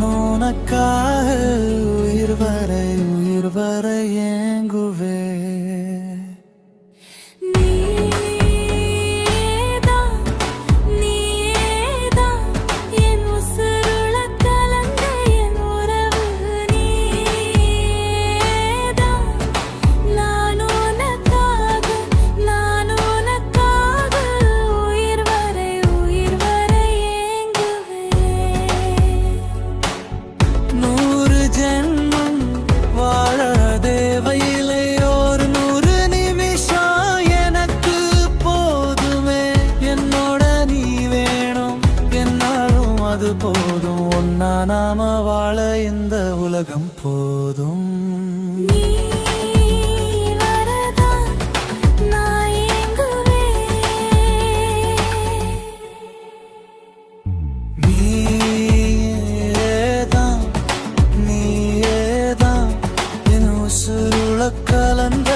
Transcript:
நான் உனக்காக உயிர் வரை ஏங்குவே. அது போதும், ஒன்னா நாம வாழ இந்த உலகம் போதும். நீ வரேதான் நீயேதான் என் உசுருல கலந்த